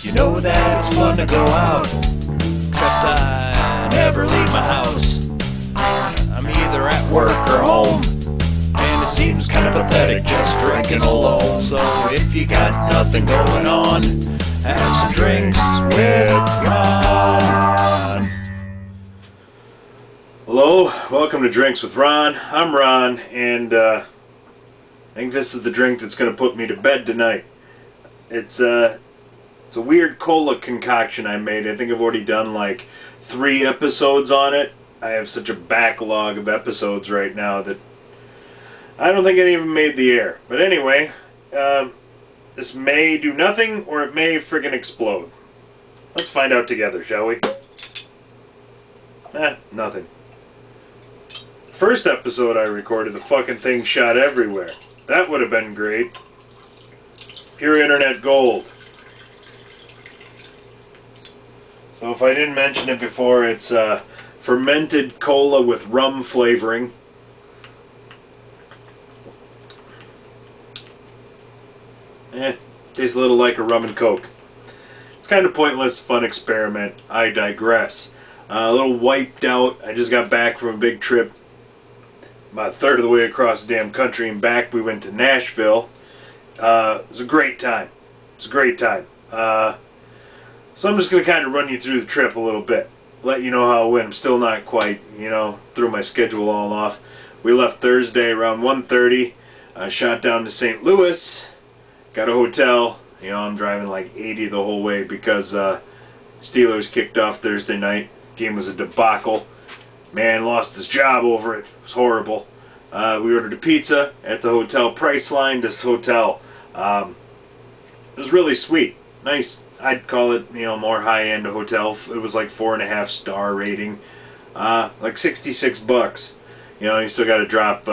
You know that it's fun to go out, except I never leave my house. I'm either at work or home, and it seems kind of pathetic just drinking alone. So if you got nothing going on, have some drinks with Ron. Hello, welcome to Drinks with Ron. I'm Ron, and I think this is the drink that's going to put me to bed tonight. It's a weird cola concoction I made. I think I've already done like 3 episodes on it. I have such a backlog of episodes right now that I don't think it even made the air. But anyway, this may do nothing or it may friggin' explode. Let's find out together, shall we? Nothing. First episode I recorded, the fucking thing shot everywhere. That would have been great. Pure internet gold. So if I didn't mention it before, it's fermented cola with rum flavoring. Tastes a little like a rum and coke. It's kind of pointless, fun experiment. I digress. A little wiped out. I just got back from a big trip. About a third of the way across the damn country and back. We went to Nashville. It was a great time. It's a great time. So I'm just going to kind of run you through the trip a little bit. Let you know how it went. I'm still not quite, threw my schedule all off. We left Thursday around 1:30. Shot down to St. Louis. Got a hotel. I'm driving like 80 the whole way because Steelers kicked off Thursday night. Game was a debacle. Man lost his job over it. It was horrible. We ordered a pizza at the hotel Priceline. This hotel, it was really sweet. Nice. I'd call it, more high-end hotel. It was like 4.5 star rating. Like $66. You still got to drop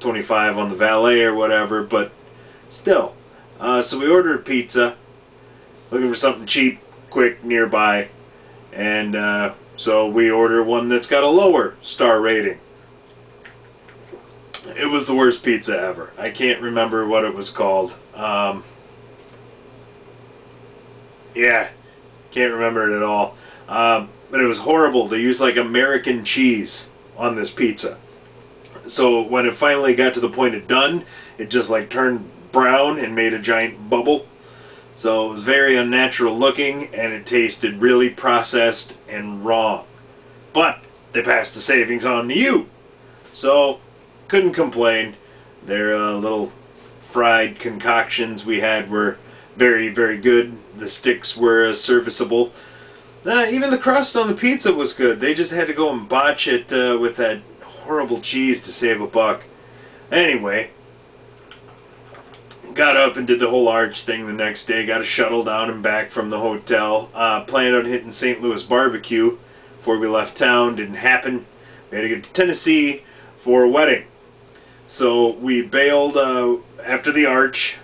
25 on the valet or whatever, but still. So we ordered a pizza. Looking for something cheap, quick, nearby. And so we order one that's got a lower star rating. It was the worst pizza ever. I can't remember what it was called. Yeah, can't remember it at all. But it was horrible. They used like American cheese on this pizza. So when it finally got to the point of done, it just like turned brown and made a giant bubble. So it was very unnatural looking and it tasted really processed and wrong. But they passed the savings on to you. So couldn't complain. Their little fried concoctions we had were very, very good. The sticks were serviceable. Even the crust on the pizza was good. They just had to go and botch it with that horrible cheese to save a buck. Anyway, got up and did the whole arch thing the next day. Got a shuttle down and back from the hotel. Planned on hitting St. Louis barbecue before we left town. Didn't happen. We had to get to Tennessee for a wedding. So we bailed after the arch.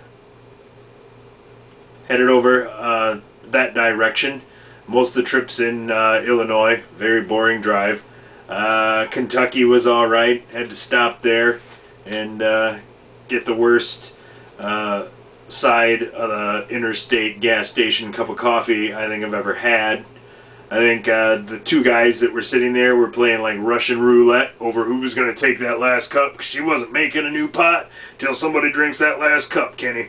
Headed over that direction. Most of the trips in Illinois. Very boring drive. Kentucky was alright. Had to stop there and get the worst side of the interstate gas station cup of coffee I think I've ever had. I think the 2 guys that were sitting there were playing like Russian roulette over who was going to take that last cup, because she wasn't making a new pot till somebody drinks that last cup, Kenny.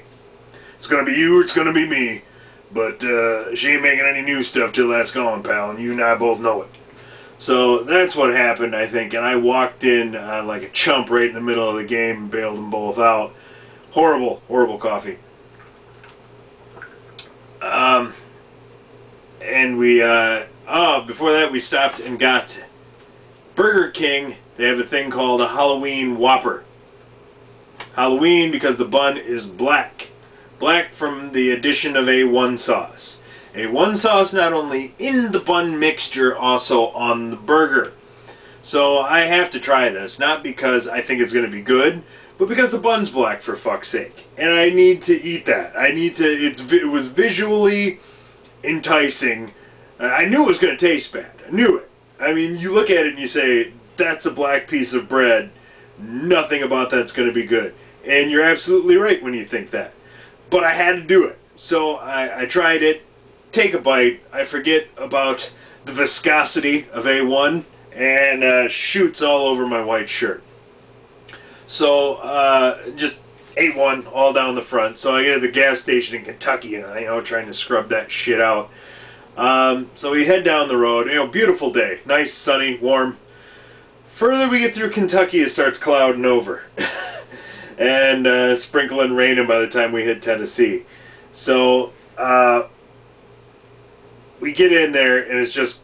It's going to be you or it's going to be me. But she ain't making any new stuff till that's gone, pal, and you and I both know it. So that's what happened, I think, and I walked in like a chump right in the middle of the game and bailed them both out. Horrible, horrible coffee. And we, before that we stopped and got Burger King. They have a thing called a Halloween Whopper. Halloween because the bun is black. Black from the addition of A1 sauce. A1 sauce not only in the bun mixture, also on the burger. So I have to try this, not because I think it's going to be good, but because the bun's black, for fuck's sake. And I need to eat that. I need to, it was visually enticing. I knew it was going to taste bad. I knew it. I mean, you look at it and you say, that's a black piece of bread. Nothing about that's going to be good. And you're absolutely right when you think that. But I had to do it. So I tried it. take a bite. I forget about the viscosity of A1 and shoots all over my white shirt. So just A1 all down the front. So I get to the gas station in Kentucky and trying to scrub that shit out. So we head down the road. Beautiful day, nice, sunny, warm. Further we get through Kentucky, it starts clouding over. And sprinkling raining by the time we hit Tennessee. So we get in there and it's just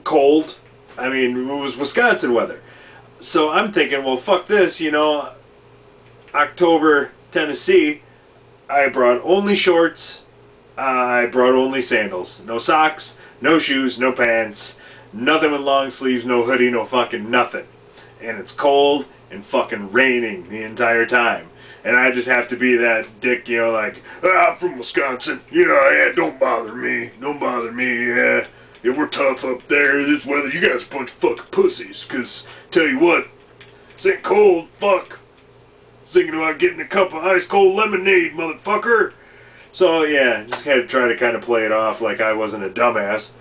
cold. I mean, it was Wisconsin weather. So I'm thinking, well, fuck this, October, Tennessee, I brought only shorts, I brought only sandals. No socks, no shoes, no pants, nothing with long sleeves, no hoodie, no fucking nothing. And it's cold and fucking raining the entire time. And I just have to be that dick, I'm from Wisconsin. Yeah, don't bother me. Don't bother me, yeah. Yeah, we're tough up there. This weather, you guys are a bunch of fucking pussies. Because, tell you what, this ain't cold, fuck. Thinking about getting a cup of ice cold lemonade, motherfucker. So, yeah, just had to try to kind of play it off like I wasn't a dumbass.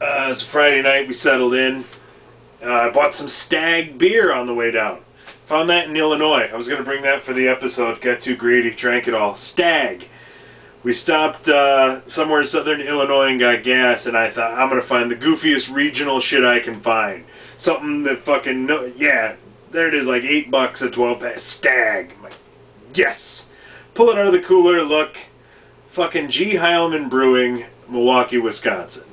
It's a Friday night, we settled in. I bought some Stag Beer on the way down. Found that in Illinois. I was going to bring that for the episode. Got too greedy, drank it all. Stag. We stopped somewhere in southern Illinois and got gas, and I thought, I'm going to find the goofiest regional shit I can find. Something that fucking, yeah, there it is, like $8 a 12-pack. Stag. I'm like, yes. Pull it out of the cooler, look. Fucking G. Heilman Brewing, Milwaukee, Wisconsin.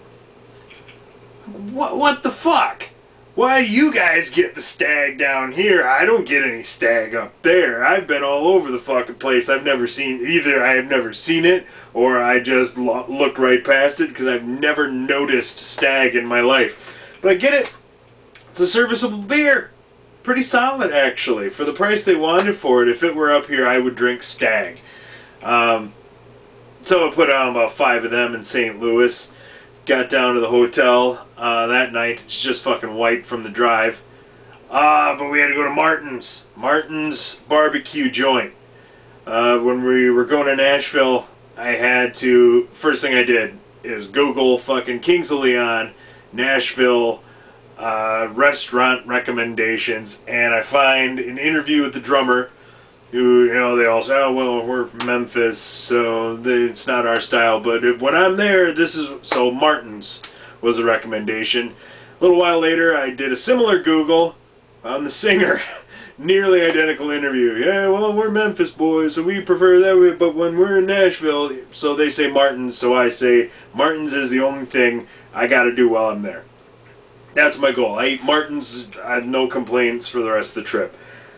What the fuck? Why do you guys get the Stag down here? I don't get any Stag up there. I've been all over the fucking place. I've never seen, either I have never seen it, or I just looked right past it, because I've never noticed Stag in my life. But I get it. It's a serviceable beer. Pretty solid, actually. For the price they wanted for it, if it were up here, I would drink Stag. So I put on about 5 of them in St. Louis. Got down to the hotel that night. It's just fucking white from the drive. But we had to go to Martin's. Martin's barbecue joint. When we were going to Nashville, I had to... First thing I did is Google fucking Kings of Leon, Nashville, restaurant recommendations. And I find an interview with the drummer, who, they all say, oh, well, we're from Memphis, so it's not our style, but when I'm there, this is... So Martin's was a recommendation. A little while later, I did a similar Google on the singer. Nearly identical interview. Yeah, well, we're Memphis boys, so we prefer that way, but when we're in Nashville, so they say Martin's, so I say Martin's is the only thing I gotta do while I'm there. That's my goal. I eat Martin's, I have no complaints for the rest of the trip.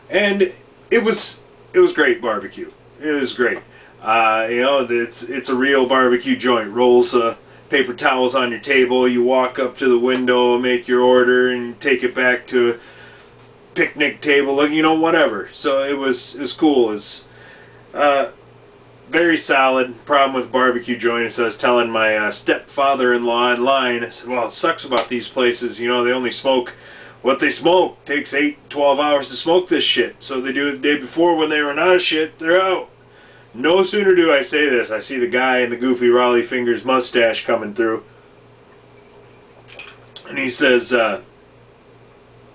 And it was great barbecue. It was great. It's a real barbecue joint. Rolls paper towels on your table. You walk up to the window, make your order, and take it back to a picnic table. Whatever. So it was cool. It's very solid. Problem with barbecue joint is I was telling my stepfather-in-law online. I said, well, it sucks about these places. They only smoke what they smoke. Takes 8-12 hours to smoke this shit. So they do it the day before. When they run out of shit, they're out. No sooner do I say this, I see the guy in the goofy Raleigh Fingers mustache coming through. And he says,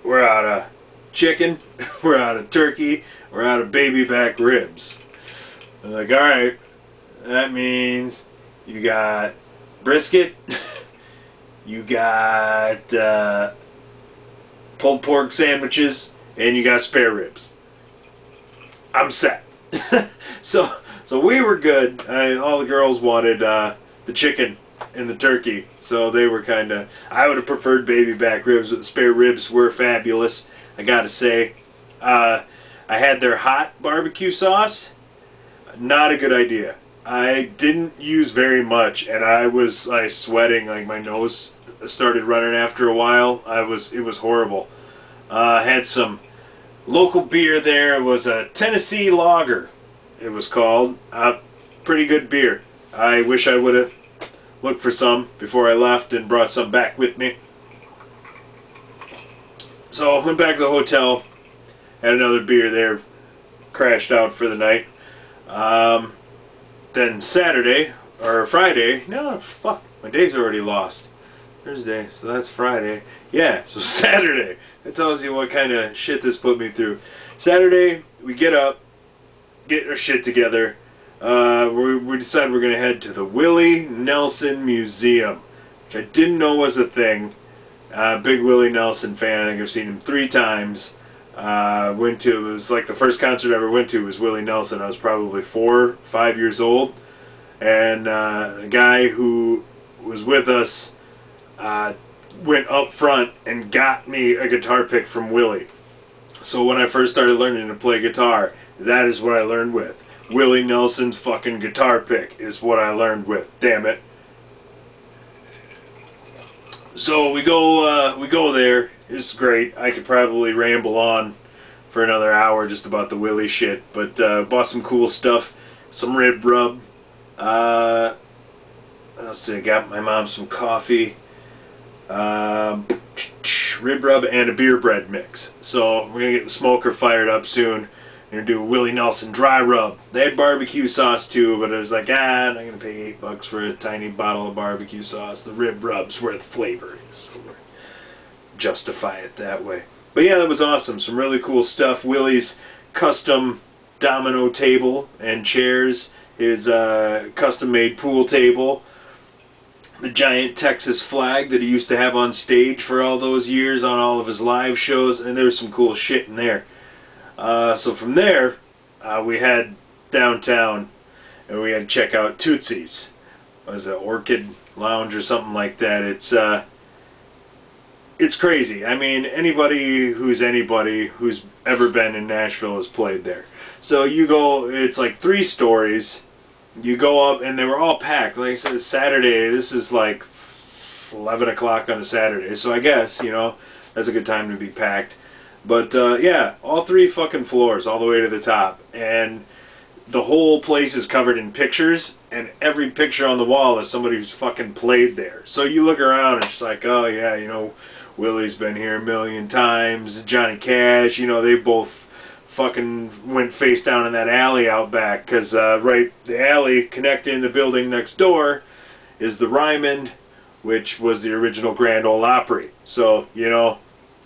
we're out of chicken, we're out of turkey, we're out of baby back ribs. I'm like, alright, that means you got brisket, you got pulled pork sandwiches, and you got spare ribs. I'm set. So we were good. All the girls wanted the chicken and the turkey, so they were kind of... I would have preferred baby back ribs, but the spare ribs were fabulous, I gotta say. I had their hot barbecue sauce. Not a good idea. I didn't use very much, and I was sweating, like my nose started running after a while. It was horrible. I had some local beer there. It was a Tennessee Lager, it was called. Pretty good beer. I wish I would have looked for some before I left and brought some back with me. So I went back to the hotel, had another beer there, crashed out for the night. then Saturday, or Friday, no, fuck, my day's already lost. Thursday, so that's Friday. Yeah, so Saturday. That tells you what kind of shit this put me through. Saturday, we get up, get our shit together. We decided we're going to head to the Willie Nelson Museum, which I didn't know was a thing. Big Willie Nelson fan. I think I've seen him 3 times. It was like the first concert I ever went to was Willie Nelson. I was probably 4, 5 years old. And the guy who was with us went up front and got me a guitar pick from Willie. So when I first started learning to play guitar, that is what I learned with. Willie Nelson's fucking guitar pick is what I learned with. Damn it. So we go there. It's great. I could probably ramble on for another hour just about the Willie shit, but bought some cool stuff. Some rib rub. What else did I got? My mom some coffee. Rib rub and a beer bread mix. So we're gonna get the smoker fired up soon. We're gonna do a Willie Nelson dry rub. They had barbecue sauce too, but I was like, I'm not gonna pay $8 for a tiny bottle of barbecue sauce. The rib rub's where the flavor is. So justify it that way. But yeah, that was awesome. Some really cool stuff. Willie's custom domino table and chairs. His custom-made pool table. The giant Texas flag that he used to have on stage for all those years on all of his live shows. And there was some cool shit in there. So from there, we had downtown, and we had to check out Tootsie's. What was it, Orchid Lounge or something like that? It's crazy. I mean, anybody who's ever been in Nashville has played there. So you go, it's like 3 stories. You go up, and they were all packed. Like I said, Saturday. This is like 11 o'clock on a Saturday. So I guess, you know, that's a good time to be packed. But yeah, all 3 fucking floors, all the way to the top. And the whole place is covered in pictures, and every picture on the wall is somebody who's fucking played there. So you look around, and it's like, oh yeah, you know, Willie's been here a million times. Johnny Cash, you know, they both fucking went face down in that alley out back. Because right, the alley connecting the building next door is the Ryman, which was the original Grand Ole Opry. So, you know,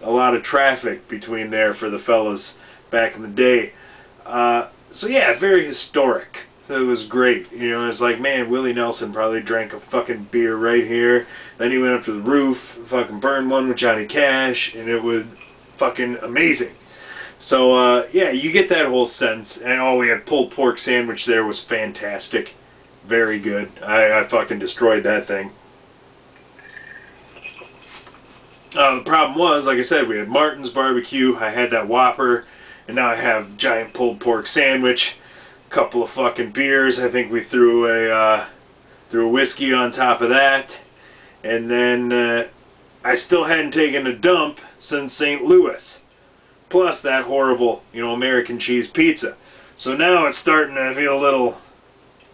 a lot of traffic between there for the fellas back in the day. So yeah, very historic. It was great. You know, it's like, man, Willie Nelson probably drank a fucking beer right here. Then he went up to the roof and fucking burned one with Johnny Cash, and it was fucking amazing. So yeah, you get that whole sense. And oh, we had pulled pork sandwich there, was fantastic. Very good. I fucking destroyed that thing. The problem was, like I said, we had Martin's barbecue, I had that Whopper, and now I have giant pulled pork sandwich, a couple of fucking beers. I think we threw a whiskey on top of that, and then I still hadn't taken a dump since St. Louis, plus that horrible, you know, American cheese pizza. So now it's starting to feel a little,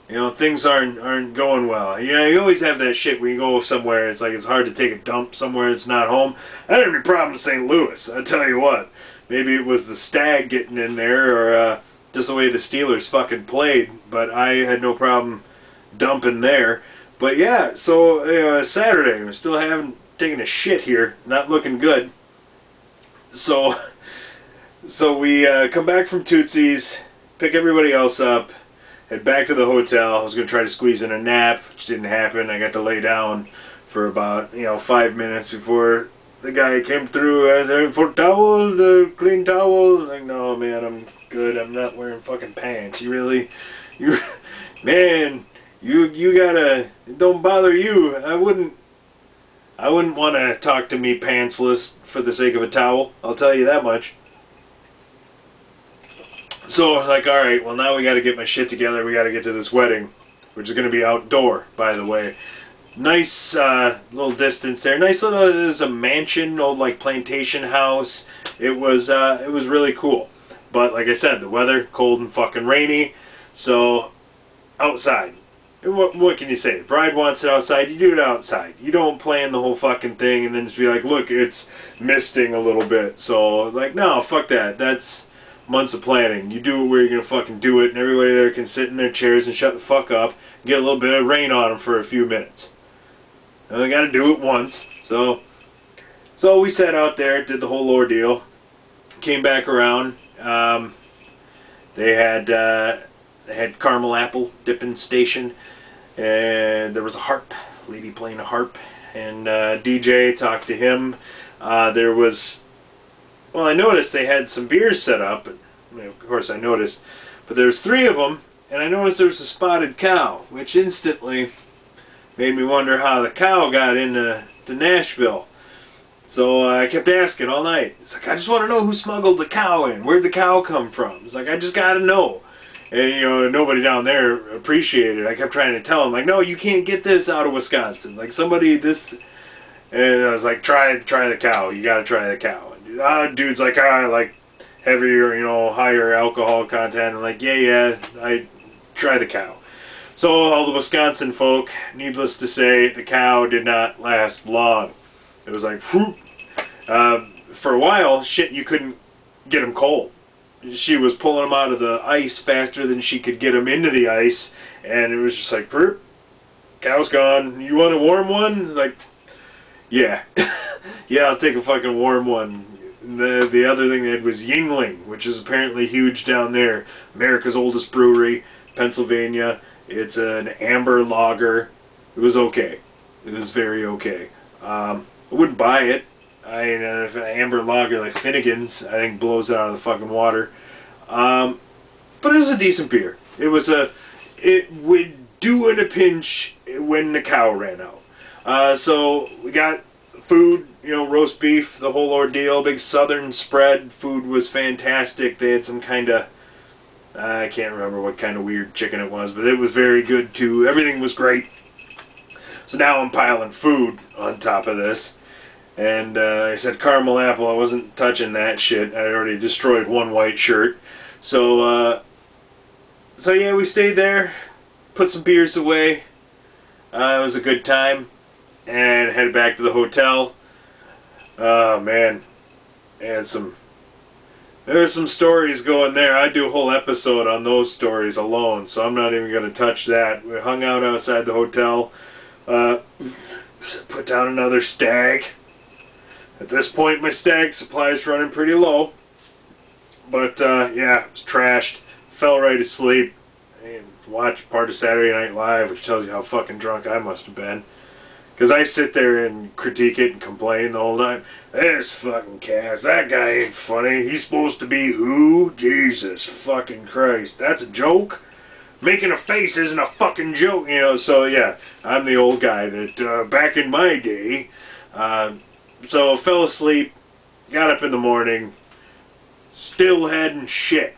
you know, things aren't going well. You know, you always have that shit when you go somewhere, it's like it's hard to take a dump somewhere it's not home. I didn't have any problem in St. Louis, I tell you what. Maybe it was the Stag getting in there, or just the way the Steelers fucking played, but I had no problem dumping there. But yeah, so Saturday, we still haven't taken a shit here, not looking good. So we come back from Tootsie's, pick everybody else up, head back to the hotel. I was going to try to squeeze in a nap, which didn't happen. I got to lay down for about, 5 minutes before the guy came through. For towels, clean towels. Like, no, man, I'm good. I'm not wearing fucking pants. Man, you gotta, don't bother you. I wouldn't want to talk to me pantsless for the sake of a towel. I'll tell you that much. So, like, alright, well, now we got to get my shit together. We got to get to this wedding, which is going to be outdoor, by the way. Nice little distance there. Nice little, it was a mansion, old, like, plantation house. It was really cool. But, like I said, the weather, cold and fucking rainy. So, outside. What can you say? The bride wants it outside, you do it outside. You don't plan the whole fucking thing and then just be like, look, it's misting a little bit. So, like, no, fuck that. That's months of planning. You do it where you're going to fucking do it, and everybody there can sit in their chairs and shut the fuck up and get a little bit of rain on them for a few minutes. And they got to do it once. So we sat out there, did the whole ordeal, came back around. They had caramel apple dipping station, and there was a harp, lady playing a harp, and DJ talked to him. There was, well, I noticed they had some beers set up. I mean, of course I noticed, but there's 3 of them, and I noticed there was a spotted cow, which instantly made me wonder how the cow got into Nashville. So I kept asking all night. It's like, I just want to know who smuggled the cow in. Where'd the cow come from? It's like, I just got to know. And, you know, nobody down there appreciated it. I kept trying to tell them, like, no, you can't get this out of Wisconsin. Like, somebody, this... And I was like, try the cow. You got to try the cow. And, dude's like, I like heavier, you know, higher alcohol content. I'm like, yeah, I try the cow. So all the Wisconsin folk, needless to say, the cow did not last long. It was like, whoop. For a while, shit, you couldn't get them cold. She was pulling them out of the ice faster than she could get them into the ice, and it was just like, whoop, cow's gone. You want a warm one? Like, yeah. Yeah, I'll take a fucking warm one. The other thing they had was Yingling, which is apparently huge down there. America's oldest brewery, Pennsylvania. It's an amber lager. It was okay. It was very okay. I wouldn't buy it. If an amber lager like Finnegan's, I think blows it out of the fucking water. But it was a decent beer. It would do in a pinch when the cow ran out. So we got food, you know, roast beef, the whole ordeal, big southern spread. Food was fantastic. They had some kind of, I can't remember what kind of weird chicken it was, but it was very good too. Everything was great. So now I'm piling food on top of this. And I said caramel apple, I wasn't touching that shit. I already destroyed one white shirt. So yeah, we stayed there, put some beers away. It was a good time. And headed back to the hotel. Oh man, and there's some stories going there. I'd do a whole episode on those stories alone, so I'm not even going to touch that. We hung out outside the hotel, put down another stag. At this point, my stag supply is running pretty low, but yeah, it was trashed. Fell right asleep and watched part of Saturday Night Live, which tells you how fucking drunk I must have been. Because I sit there and critique it and complain the whole time. This fucking cast, that guy ain't funny. He's supposed to be who? Jesus fucking Christ. That's a joke? Making a face isn't a fucking joke, you know. So yeah, I'm the old guy that back in my day. So fell asleep, got up in the morning, still hadn't shit.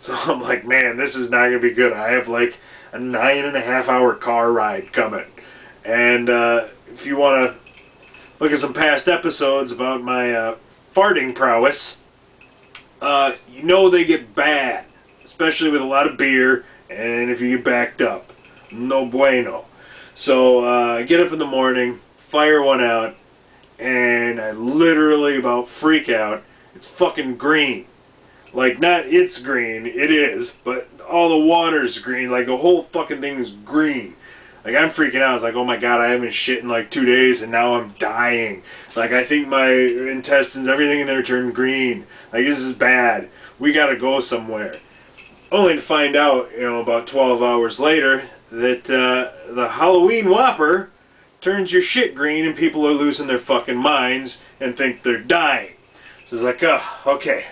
So I'm like, man, this is not going to be good. I have like a 9.5 hour car ride coming. And if you want to look at some past episodes about my farting prowess, you know they get bad. Especially with a lot of beer and if you get backed up. No bueno. So I get up in the morning, fire one out, and I literally about freak out. It's fucking green. Like, not it's green, it is, but all the water's green. Like, the whole fucking thing is green. Like, I'm freaking out. It's like, oh my god, I haven't shit in like 2 days, and now I'm dying. Like, I think my intestines, everything in there turned green. Like, this is bad. We gotta go somewhere. Only to find out, you know, about 12 hours later, that the Halloween Whopper turns your shit green and people are losing their fucking minds and think they're dying. So it's like, oh, okay.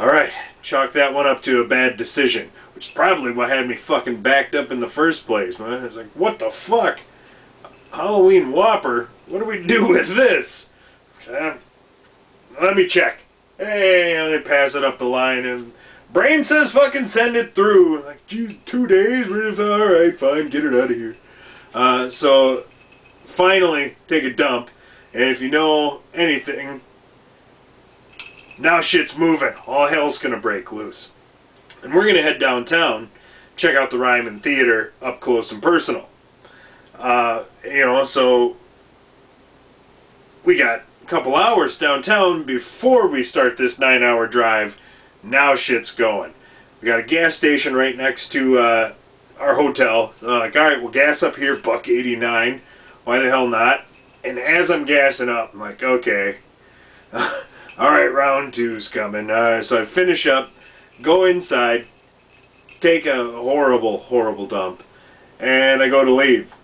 Alright, chalk that one up to a bad decision. Which is probably what had me fucking backed up in the first place, man. It's like, what the fuck? Halloween Whopper? What do we do with this? Let me check. Hey, they pass it up the line and brain says fucking send it through. Like, geez, 2 days? Alright, fine, get it out of here. So, finally, take a dump. And if you know anything, now shit's moving. All hell's gonna break loose. And we're gonna head downtown, check out the Ryman Theater up close and personal. You know, so we got a couple hours downtown before we start this 9-hour drive Now shit's going. We got a gas station right next to our hotel. Like, alright, we'll gas up here, $1.89. Why the hell not? And as I'm gassing up, I'm like, okay. Alright, round two's coming. So I finish up, go inside, take a horrible, horrible dump, and I go to leave.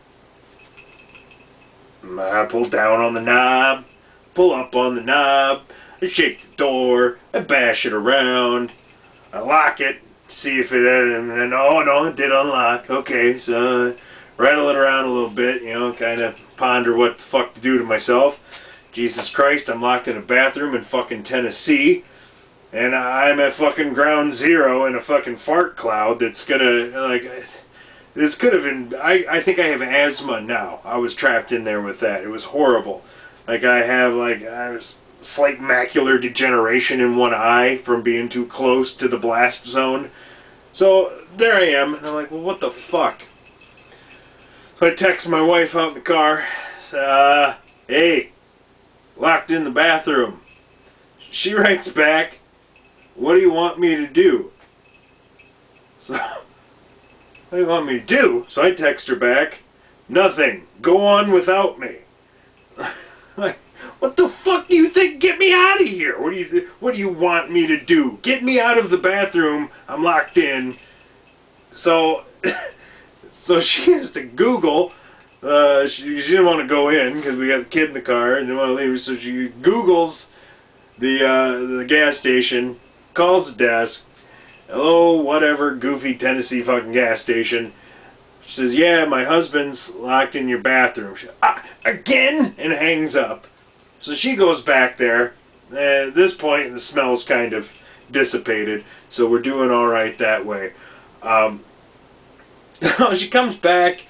I pull down on the knob, pull up on the knob, I shake the door, I bash it around, I lock it, see if it, and then, oh no, it did unlock. Okay, so rattle it around a little bit, you know, kind of ponder what the fuck to do to myself. Jesus Christ, I'm locked in a bathroom in fucking Tennessee, and I'm at fucking ground zero in a fucking fart cloud that's gonna, like, this could have been, I think I have asthma now. I was trapped in there with that. It was horrible. Like, I was slight macular degeneration in one eye from being too close to the blast zone. So, there I am, and I'm like, well, what the fuck? So I text my wife out in the car, hey, locked in the bathroom. She writes back, what do you want me to do? So, what do you want me to do? So I text her back, nothing, go on without me. Like, what the fuck do you think? Get me out of here. What do you want me to do? Get me out of the bathroom. I'm locked in. So so she has to Google. She didn't want to go in because we got the kid in the car and didn't want to leave her. So she Googles the gas station, calls the desk. Hello, whatever, goofy Tennessee fucking gas station. She says, yeah, my husband's locked in your bathroom. She, again? And hangs up. So she goes back there. At this point, the smell's kind of dissipated, so we're doing alright that way. She comes back.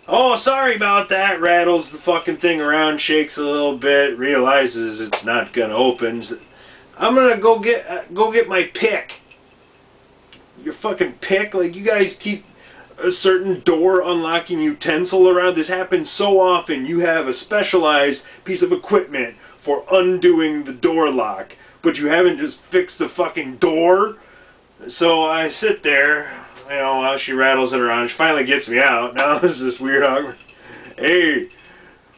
Oh, sorry about that. Rattles the fucking thing around, shakes a little bit, realizes it's not gonna open. I'm gonna go get my pick. Your fucking pick? Like, you guys keep a certain door unlocking utensil around. This happens so often. You have a specialized piece of equipment for undoing the door lock, but you haven't just fixed the fucking door. So I sit there, you know, while she rattles it around. She finally gets me out. Now there's this weird awkward, hey,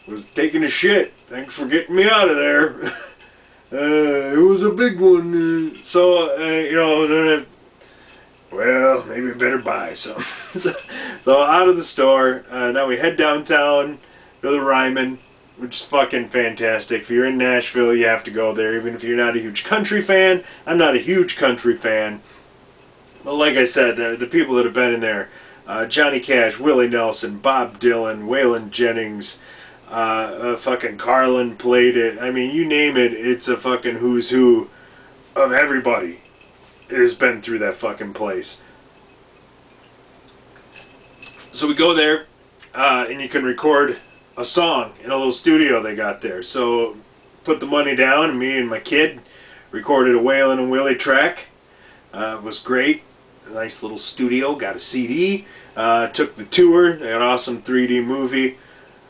was taking a shit. Thanks for getting me out of there. It was a big one. So, you know, then well, maybe better buy some. So out of the store, now we head downtown to the Ryman, which is fucking fantastic. If you're in Nashville, you have to go there, even if you're not a huge country fan. I'm not a huge country fan. But like I said, the people that have been in there, Johnny Cash, Willie Nelson, Bob Dylan, Waylon Jennings, fucking Carlin played it. I mean, you name it, it's a fucking who's who of everybody has been through that fucking place. So we go there, and you can record a song in a little studio they got there. So put the money down, and me and my kid recorded a Waylon and Willie track. It was great. A nice little studio, got a CD, took the tour, they got an awesome 3D movie,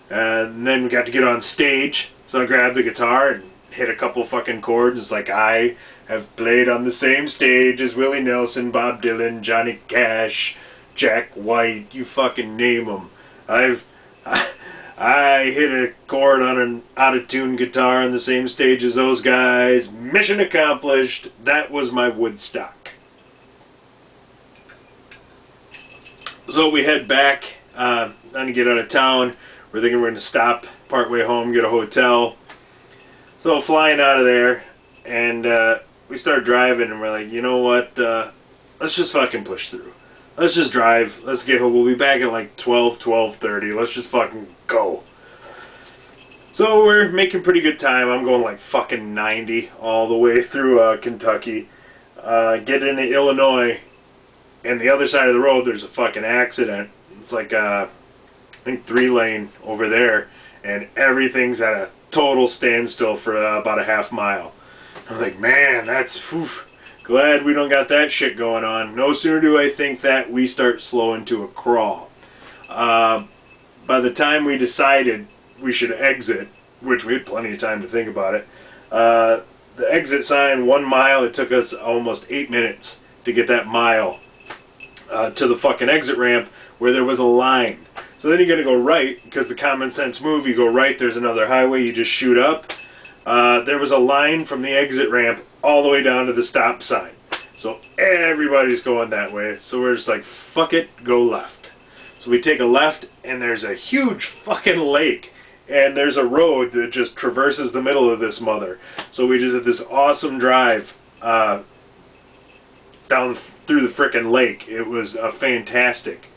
and then we got to get on stage. So I grabbed the guitar and hit a couple fucking chords. It's like, I have played on the same stage as Willie Nelson, Bob Dylan, Johnny Cash, Jack White, you fucking name them. I hit a chord on an out-of-tune guitar on the same stage as those guys. Mission accomplished. That was my Woodstock. So we head back, trying to get out of town. We're thinking we're going to stop partway home, get a hotel. So flying out of there, and we start driving, and we're like, you know what, let's just fucking push through. Let's just drive. Let's get home. We'll be back at like 12:30. Let's just fucking go. So we're making pretty good time. I'm going like fucking 90 all the way through Kentucky. Get into Illinois, and the other side of the road there's a fucking accident. It's like I think 3-lane over there, and everything's at a total standstill for about a half mile. I'm like, man, that's whew, glad we don't got that shit going on. No sooner do I think that, we start slowing to a crawl. By the time we decided we should exit, which we had plenty of time to think about it, the exit sign 1 mile. It took us almost 8 minutes to get that mile to the fucking exit ramp where there was a line. So then you got to go right, because the common sense move, you go right, there's another highway, you just shoot up. There was a line from the exit ramp all the way down to the stop sign. So everybody's going that way. So we're just like, fuck it, go left. So we take a left, and there's a huge fucking lake. And there's a road that just traverses the middle of this mother. So we just had this awesome drive down through the frickin' lake. It was fantastic.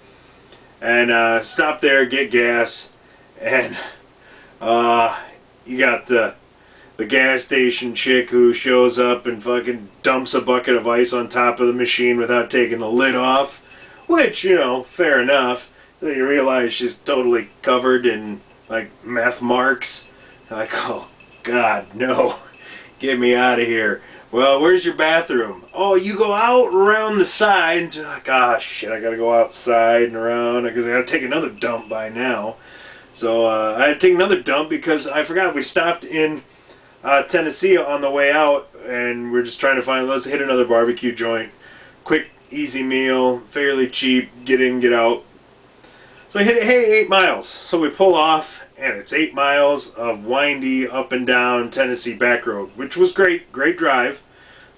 And stop there, get gas, and you got the gas station chick who shows up and fucking dumps a bucket of ice on top of the machine without taking the lid off, which, you know, fair enough. Then you realize she's totally covered in like meth marks. Like, oh God, no, get me out of here. Well, where's your bathroom? Oh, you go out around the side. Like, ah, shit, I gotta go outside and around because I gotta take another dump by now. So I had to take another dump because I forgot we stopped in Tennessee on the way out, and we're just trying to find, let's hit another barbecue joint. Quick, easy meal, fairly cheap, get in, get out. So I hit it, hey, 8 miles. So we pull off, and it's 8 miles of windy up and down Tennessee back road, which was great, great drive.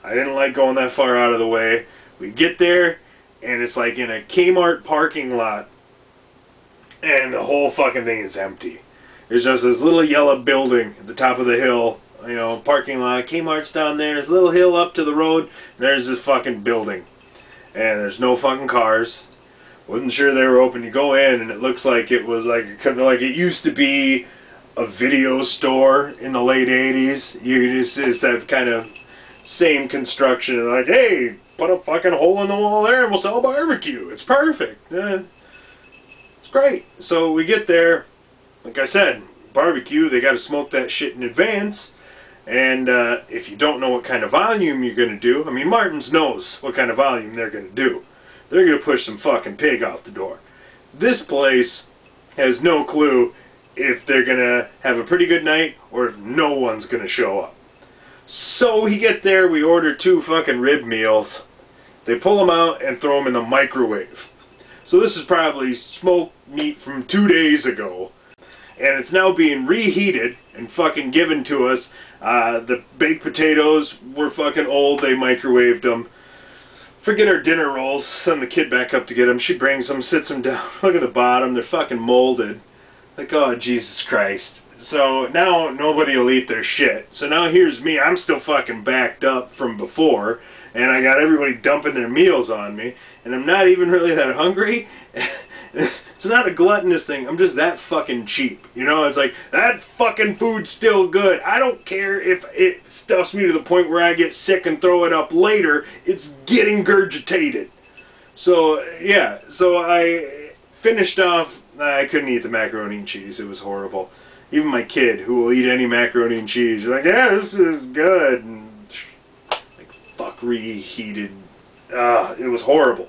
I didn't like going that far out of the way. We get there, and it's like in a Kmart parking lot, and the whole fucking thing is empty. There's just this little yellow building at the top of the hill, you know, parking lot. Kmart's down there. There's a little hill up to the road, and there's this fucking building. And there's no fucking cars. Wasn't sure they were open. You go in, and it looks like it was like it used to be a video store in the late 80s. It's that kind of same construction. And like, hey, put a fucking hole in the wall there, and we'll sell barbecue. It's perfect. It's great. So we get there. Like I said, barbecue, they got to smoke that shit in advance. And if you don't know what kind of volume you're going to do, I mean, Martin's knows what kind of volume they're going to do. They're going to push some fucking pig out the door. This place has no clue if they're going to have a pretty good night or if no one's going to show up. So we get there, we order 2 fucking rib meals. They pull them out and throw them in the microwave. So this is probably smoked meat from 2 days ago. And it's now being reheated and fucking given to us. The baked potatoes were fucking old. They microwaved them. Forget our dinner rolls. Send the kid back up to get them. She brings them, sits them down. Look at the bottom. They're fucking molded. Like, oh, Jesus Christ. So now nobody will eat their shit. So now here's me. I'm still fucking backed up from before. And I got everybody dumping their meals on me. And I'm not even really that hungry. It's not a gluttonous thing. I'm just that fucking cheap. You know, it's like, that fucking food's still good. I don't care if it stuffs me to the point where I get sick and throw it up later. It's getting gurgitated. So, yeah. So I finished off. I couldn't eat the macaroni and cheese. It was horrible. Even my kid, who will eat any macaroni and cheese, is like, yeah, this is good. And, like, fuck, reheated. It was horrible.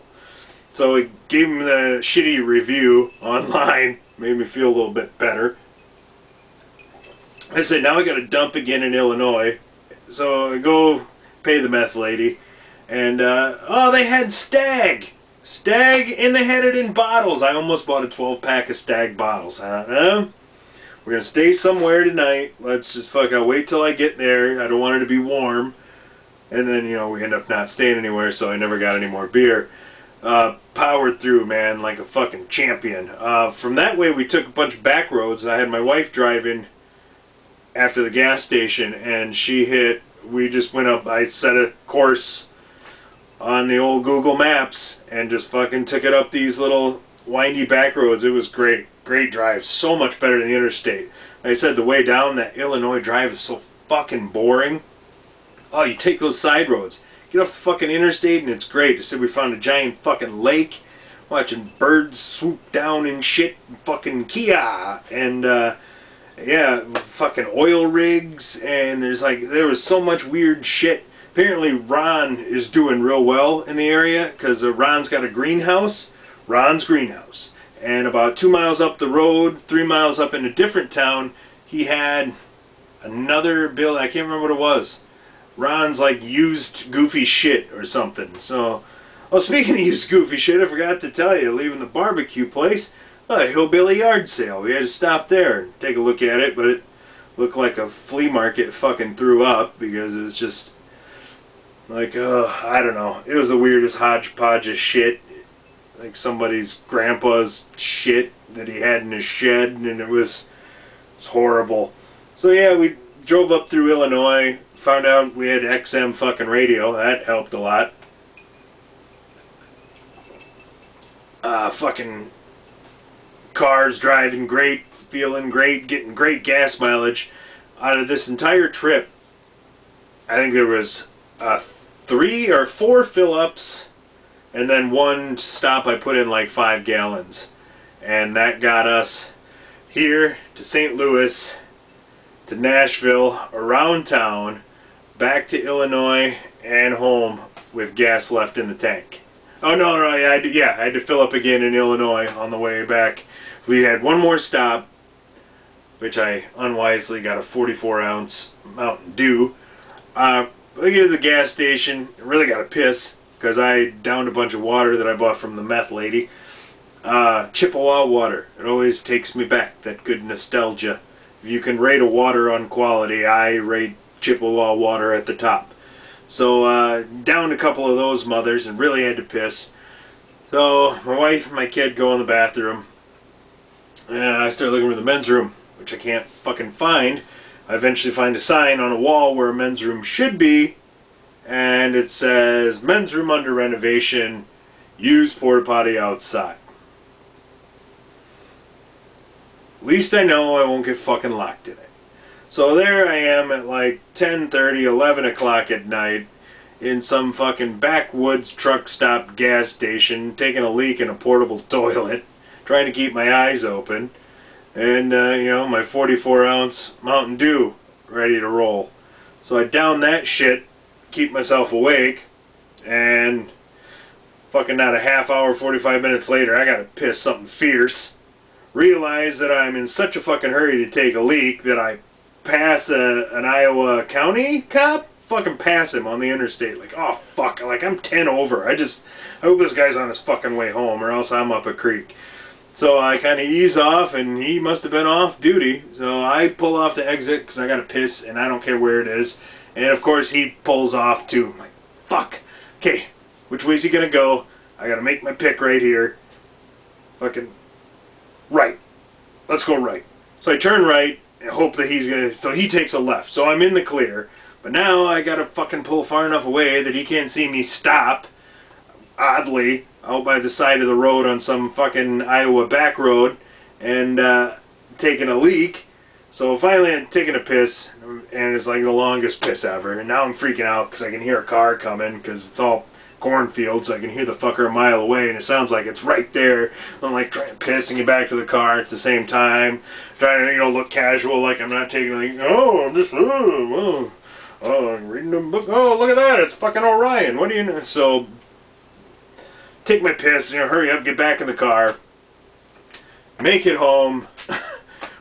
So I gave him the shitty review online. Made me feel a little bit better. I said, now I got to dump again in Illinois. So I go pay the meth lady. And, oh, they had Stag. Stag, and they had it in bottles. I almost bought a 12-pack of Stag bottles. We're going to stay somewhere tonight. Let's just I'll wait till I get there. I don't want it to be warm. And then, you know, we end up not staying anywhere, so I never got any more beer. Powered through, man, like a fucking champion. From that way, we took a bunch of back roads. I had my wife driving after the gas station, and we just went up. I set a course on the old Google Maps and just fucking took it up these little windy back roads. It was great. Great drive. So much better than the interstate. Like I said, the way down that Illinois drive is so fucking boring. Oh, you take those side roads. Get off the fucking interstate and it's great. I said we found a giant fucking lake, watching birds swoop down and shit, fucking Kia, and yeah, fucking oil rigs, and there was so much weird shit. Apparently Ron is doing real well in the area because Ron's got a greenhouse, Ron's greenhouse, and about 2 miles up the road, 3 miles up in a different town, he had another build. I can't remember what it was. Ron's like used goofy shit or something. So, oh, speaking of used goofy shit, I forgot to tell you, leaving the barbecue place, a hillbilly yard sale. We had to stop there and take a look at it, but it looked like a flea market fucking threw up because it was just like, I don't know. It was the weirdest hodgepodge of shit. Like somebody's grandpa's shit that he had in his shed, and it was horrible. So yeah, we drove up through Illinois, found out we had XM fucking radio. That helped a lot. Fucking cars driving great, feeling great, getting great gas mileage. Out of this entire trip, I think there was 3 or 4 fill-ups, and then one stop I put in like 5 gallons. And that got us here to St. Louis, to Nashville, around town, back to Illinois, and home with gas left in the tank. Oh, no, I had to fill up again in Illinois on the way back. We had one more stop, which I unwisely got a 44-ounce Mountain Dew. I get to the gas station, really got to piss, because I downed a bunch of water that I bought from the meth lady. Chippewa water. It always takes me back, that good nostalgia. If you can rate a water on quality, I rate Chippewa water at the top. So, downed a couple of those mothers and really had to piss. So, my wife and my kid go in the bathroom. And I start looking for the men's room, which I can't fucking find. I eventually find a sign on a wall where a men's room should be. And it says, men's room under renovation, use porta potty outside. At least I know I won't get fucking locked in it. So there I am at like 10:30, 11 o'clock at night in some fucking backwoods truck stop gas station, taking a leak in a portable toilet, trying to keep my eyes open, and you know, my 44-ounce Mountain Dew ready to roll. So I down that shit, keep myself awake, and fucking not a half hour, 45 minutes later, I gotta piss something fierce. Realize that I'm in such a fucking hurry to take a leak that I pass an Iowa County cop, fucking pass him on the interstate. Like, oh fuck, like I'm 10 over. I hope this guy's on his fucking way home, or else I'm up a creek. So I kind of ease off, and he must have been off duty. So I pull off the exit because I gotta piss, and I don't care where it is. And of course he pulls off too. I'm like, fuck. Okay, which way's he gonna go? I gotta make my pick right here. Fucking right. Let's go right. So I turn right and hope that he's gonna. So he takes a left. So I'm in the clear. But now I gotta fucking pull far enough away that he can't see me stop. Oddly, out by the side of the road on some fucking Iowa back road, and taking a leak. So finally I'm taking a piss, and it's like the longest piss ever. And now I'm freaking out because I can hear a car coming because it's all cornfield, so I can hear the fucker a mile away, and it sounds like it's right there. I'm like trying to piss and get back to the car at the same time, trying to, you know, look casual, like I'm not taking like, oh, I'm just, I'm reading a book. Oh, look at that, it's fucking Orion. What do you know? So take my piss, you know, hurry up, get back in the car, make it home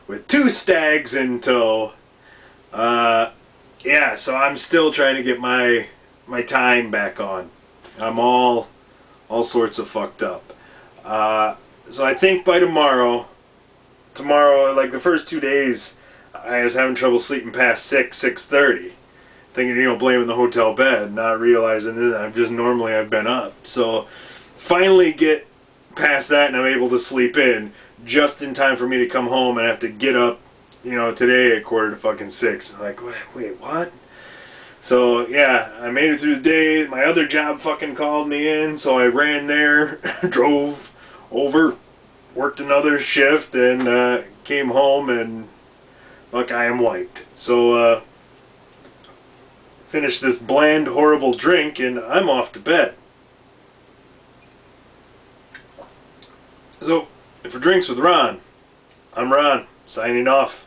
with 2 stags in tow. Yeah, so I'm still trying to get my time back on. I'm all sorts of fucked up. So I think by tomorrow, like the first 2 days, I was having trouble sleeping past 6:30. Thinking, you know, blaming the hotel bed, not realizing that I've been up. So finally get past that, and I'm able to sleep in just in time for me to come home and have to get up, you know, today at 5:45. Like, wait, what? So yeah, I made it through the day. My other job fucking called me in, so I ran there, drove over, worked another shift, and came home, and fuck, I am wiped. So finished this bland, horrible drink, and I'm off to bed. So, for Drinks with Ron, I'm Ron, signing off.